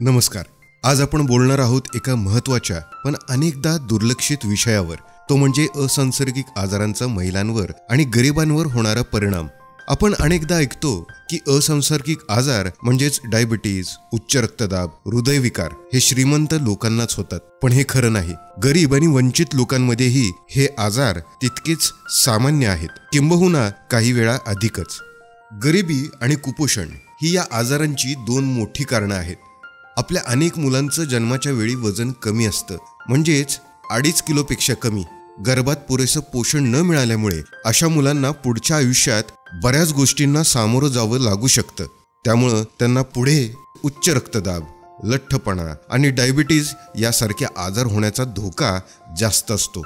नमस्कार. आज आपण बोलणार आहोत एका महत्त्वाच्या पण अनेकदा दुर्लक्षित विषयावर, तो म्हणजे असंसर्गिक आजारांचा महिलांवर आणि गरिबांवर होणारा परिणाम. आपण अनेकदा ऐकतो की असंसर्गिक आजार म्हणजेच डायबिटीज, उच्च रक्तदाब, हृदयविकार हे श्रीमंत लोकांनाच होतात. पण हे खरं नाही. गरीब आणि वंचित लोकांमध्येही हे आजार तितकेच सामान्य आहेत, किंबहुना काही वेळा अधिकच. गरिबी आणि कुपोषण ही या आजारांची दोन मोठी कारणं आहेत. आपल्या अनेक मुलांचं जन्माच्या वेळी वजन कमी असतं, म्हणजेच 2.5 किलोपेक्षा कमी. गर्भात पुरेसं पोषण न मिळाल्यामुळे अशा मुलांना पुढच्या आयुष्यात बऱ्याच गोष्टींना सामोरं जावं लागू शकतं. त्यामुळं त्यांना पुढे उच्च रक्तदाब, लठ्ठपणा आणि डायबिटीज यासारखे आजार होण्याचा धोका जास्त असतो.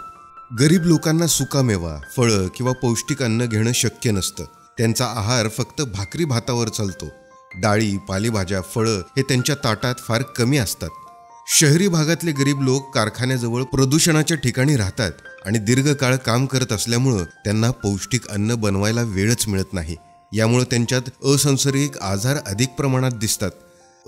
गरीब लोकांना सुकामेवा, फळं किंवा पौष्टिक अन्न घेणं शक्य नसतं. त्यांचा आहार फक्त भाकरी भातावर चालतो. डाळी, पालेभाज्या, फळं हे त्यांच्या ताटात फार कमी असतात. शहरी भागातले गरीब लोक कारखान्याजवळ प्रदूषणाच्या ठिकाणी राहतात आणि दीर्घकाळ काम करत असल्यामुळं त्यांना पौष्टिक अन्न बनवायला वेळच मिळत नाही. यामुळे त्यांच्यात असंसर्गिक आजार अधिक प्रमाणात दिसतात.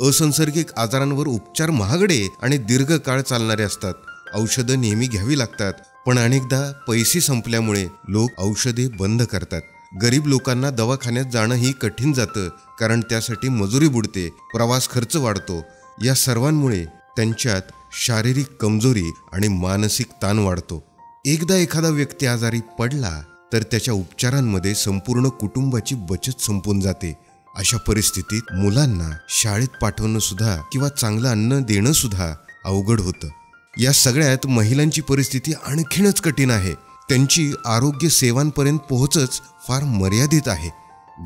असंसर्गिक आजारांवर उपचार महागडे आणि दीर्घकाळ चालणारे असतात. औषधं नेहमी घ्यावी लागतात, पण अनेकदा पैसे संपल्यामुळे लोक औषधे बंद करतात. गरीब लोकांना दवाखान्यात जाणंही कठीण जातं, कारण त्यासाठी मजुरी बुडते, प्रवास खर्च वाढतो. या सर्वांमुळे त्यांच्यात शारीरिक कमजोरी आणि मानसिक ताण वाढतो. एकदा एखादा व्यक्ती आजारी पडला तर त्याच्या उपचारांमध्ये संपूर्ण कुटुंबाची बचत संपून जाते. अशा परिस्थितीत मुलांना शाळेत पाठवणं सुद्धा किंवा चांगलं अन्न देणं सुद्धा अवघड होतं. या सगळ्यात महिलांची परिस्थिती आणखीनच कठीण आहे. त्यांची आरोग्य सेवांपर्यंत पोहोचच फार मर्यादित आहे.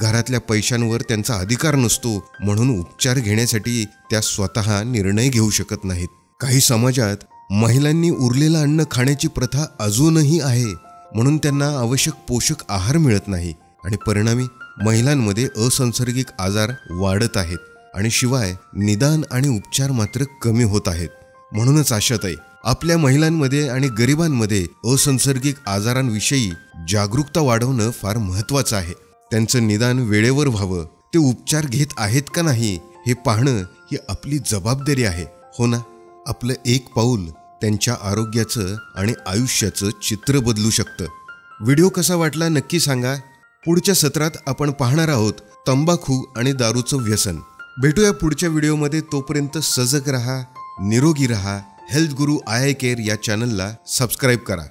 घरातल्या पैशांवर त्यांचा अधिकार नसतो, म्हणून उपचार घेण्यासाठी त्या स्वतः निर्णय घेऊ शकत नाहीत. काही समाजात महिलांनी उरलेलं अन्न खाण्याची प्रथा अजूनही आहे, म्हणून त्यांना आवश्यक पोषक आहार मिळत नाही आणि परिणामी महिलांमध्ये असंसर्गिक आजार वाढत आहेत आणि शिवाय निदान आणि उपचार मात्र कमी होत आहेत. म्हणूनच आशाताई, आपल्या महिलांमध्ये आणि गरिबांमध्ये असंसर्गिक आजारांविषयी जागरूकता वाढवणं फार महत्त्वाचं आहे. त्यांचं निदान वेळेवर व्हावं, ते उपचार घेत आहेत का नाही हे पाहणं ही आपली जबाबदारी आहे, हो ना? आपलं एक पाऊल त्यांच्या आरोग्याचं आणि आयुष्याचं चित्र बदलू शकतं. व्हिडिओ कसा वाटला नक्की सांगा. पुढच्या सत्रात आपण पाहणार आहोत तंबाखू आणि दारूचं व्यसन. भेटूया पुढच्या व्हिडिओमध्ये. तोपर्यंत सजग रहा, निरोगी रहा. हेल्थ गुरु आय केअर या चॅनलला सबस्क्राईब करा.